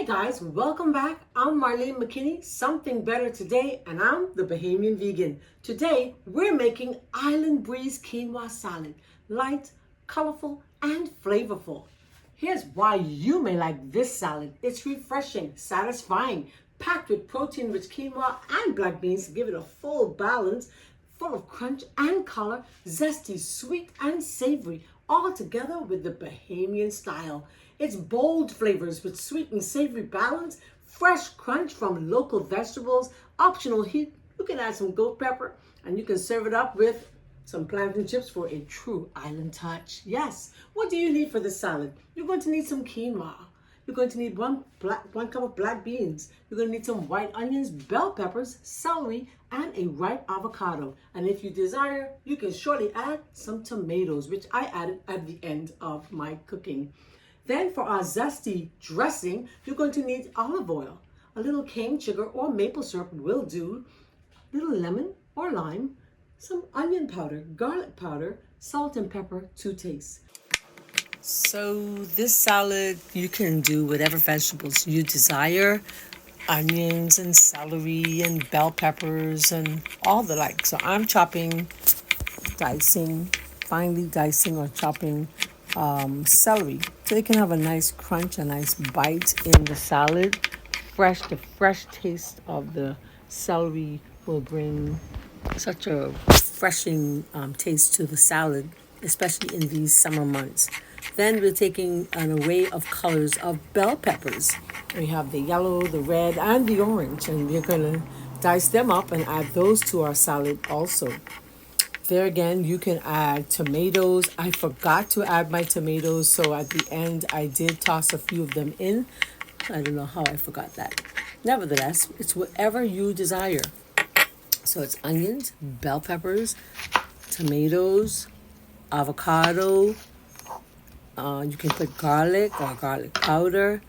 guys, welcome back. I'm Marlene McKinney, Something Better Today, and I'm the Bahamian vegan. Today, we're making Island Breeze Quinoa salad. Light, colorful, and flavorful. Here's why you may like this salad. It's refreshing, satisfying, packed with protein-rich quinoa and black beans to give it a full balance, full of crunch and color, zesty, sweet, and savory, all together with the Bahamian style. It's bold flavors with sweet and savory balance, fresh crunch from local vegetables, optional heat. You can add some goat pepper, and you can serve it up with some plantain chips for a true island touch. Yes, what do you need for this salad? You're going to need some quinoa. You're going to need one cup of black beans. You're going to need some white onions, bell peppers, celery, and a ripe avocado. And if you desire, you can surely add some tomatoes, which I added at the end of my cooking. Then for our zesty dressing, you're going to need olive oil. A little cane sugar or maple syrup will do. A little lemon or lime, some onion powder, garlic powder, salt and pepper to taste. So this salad, you can do whatever vegetables you desire. Onions and celery and bell peppers and all the like. So I'm finely dicing or chopping celery. So they can have a nice crunch, a nice bite in the salad. The fresh taste of the celery will bring such a refreshing taste to the salad, especially in these summer months. Then we're taking an array of colors of bell peppers. We have the yellow, the red, and the orange, and we're going to dice them up and add those to our salad also. There again, you can add tomatoes. I forgot to add my tomatoes, so at the end, I did toss a few of them in. I don't know how I forgot that. Nevertheless, it's whatever you desire. So it's onions, bell peppers, tomatoes, avocado. You can put garlic or garlic powder.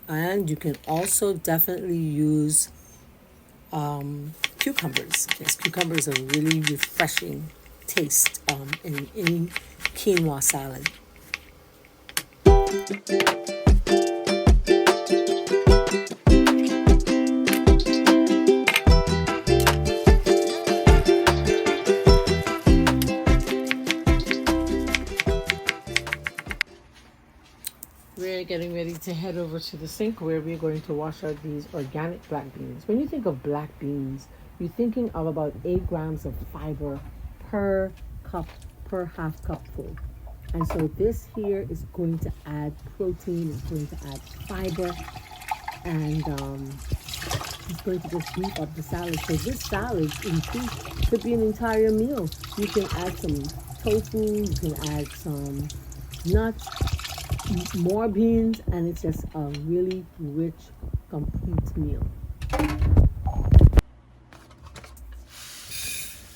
And you can also definitely use cucumbers. Yes, cucumbers are really refreshing taste in any quinoa salad. We're getting ready to head over to the sink where we're going to wash out these organic black beans. When you think of black beans, you're thinking of about 8 grams of fiber per half cupful. And so this here is going to add protein, it's going to add fiber, and it's going to just beef up the salad. So this salad in truth could be an entire meal. You can add some tofu, you can add some nuts, more beans, and it's just a really rich, complete meal.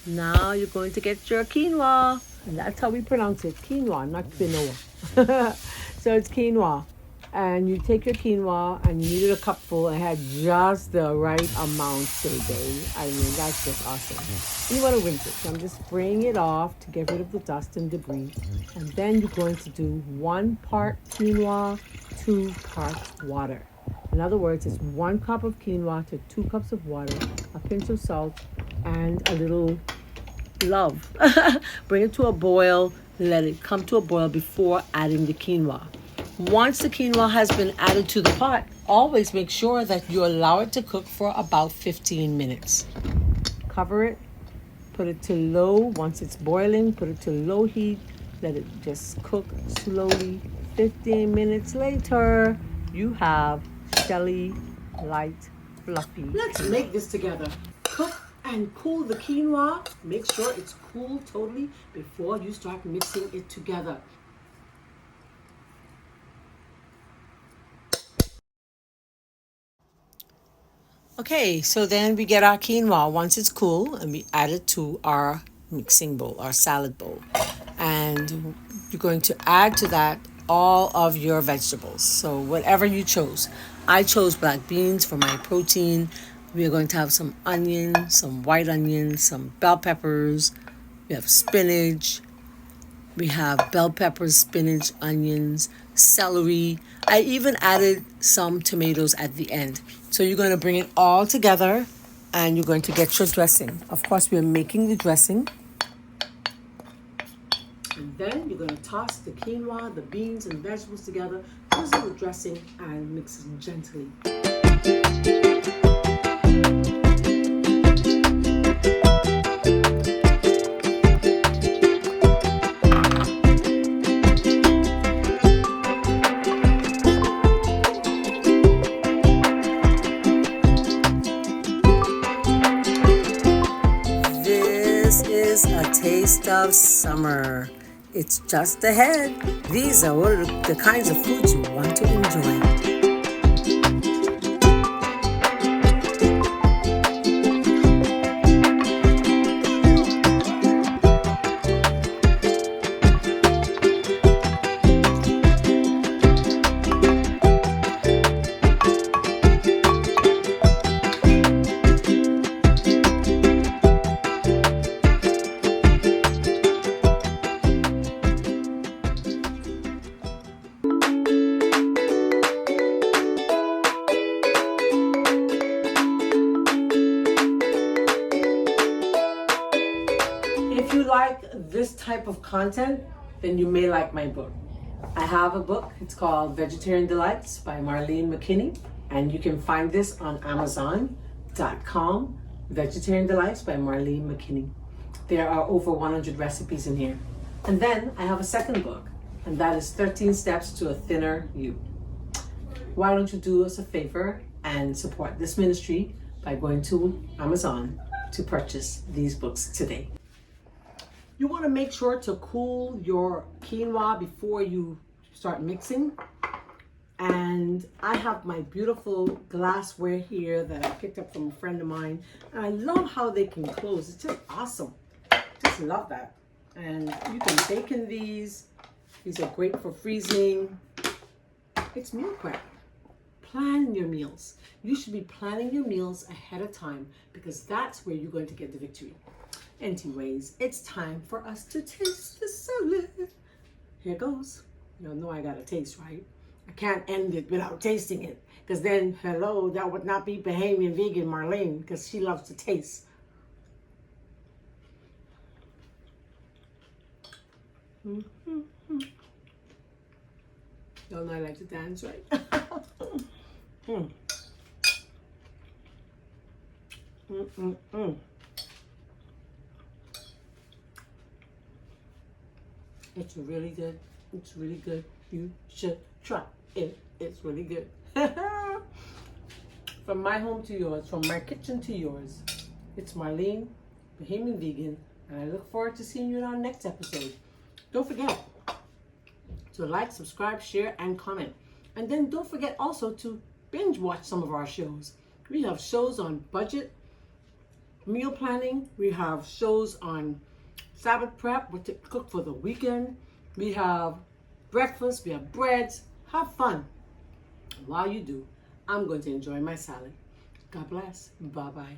Now you're going to get your quinoa. And that's how we pronounce it, quinoa, not quinoa. So it's quinoa. And you take your quinoa and you needed a cupful and had just the right amount today. I mean, that's just awesome. And you want to rinse it. So I'm just spraying it off to get rid of the dust and debris. And then you're going to do 1 part quinoa, 2 parts water. In other words, it's 1 cup of quinoa to 2 cups of water, a pinch of salt, and a little love. Bring it to a boil. Let it come to a boil before adding the quinoa. Once the quinoa has been added to the pot, always make sure that you allow it to cook for about 15 minutes. Cover it, put it to low. Once it's boiling, put it to low heat. Let it just cook slowly. 15 minutes later, you have jelly, light, fluffy. Let's make this together. Cook and cool the quinoa. Make sure it's cool totally before you start mixing it together. Okay, so then we get our quinoa once it's cool and we add it to our mixing bowl, our salad bowl. And you're going to add to that all of your vegetables. So whatever you chose. I chose black beans for my protein. We are going to have some onion, some white onions, some bell peppers. We have spinach. We have bell peppers, spinach, onions. celery. I even added some tomatoes at the end. So you're going to bring it all together and you're going to get your dressing. Of course, we're making the dressing. And then you're going to toss the quinoa, the beans, and vegetables together, drizzle the dressing, and mix it gently. This is a taste of summer. It's just ahead. These are the kinds of foods you want to enjoy. If you like this type of content, then you may like my book. I have a book. It's called Vegetarian Delights by Marlene McKinney, and you can find this on Amazon.com. Vegetarian Delights by Marlene McKinney. There are over 100 recipes in here. And then I have a second book, and that is 13 Steps to a Thinner You. Why don't you do us a favor and support this ministry by going to Amazon to purchase these books today. You want to make sure to cool your quinoa before you start mixing. And I have my beautiful glassware here that I picked up from a friend of mine. And I love how they can close. It's just awesome. Just love that. And you can bake in these. These are great for freezing. It's meal prep. Plan your meals. You should be planning your meals ahead of time because that's where you're going to get the victory. Anyways, it's time for us to taste the salad. Here goes. You know I got to taste, right? I can't end it without tasting it because then, hello, that would not be Bahamian vegan Marlene because she loves to taste. Mm-hmm. Y'all know I like to dance, right? Mm. Mm-mm-mm. It's really good. It's really good. You should try it. It's really good. From my home to yours, from my kitchen to yours, it's Marlene, Bahamian Vegan, and I look forward to seeing you in our next episode. Don't forget to like, subscribe, share, and comment. And then don't forget also to binge watch some of our shows. We have shows on budget, meal planning. We have shows on Sabbath prep, what to cook for the weekend. We have breakfast, we have breads. Have fun. While you do, I'm going to enjoy my salad. God bless. Bye-bye.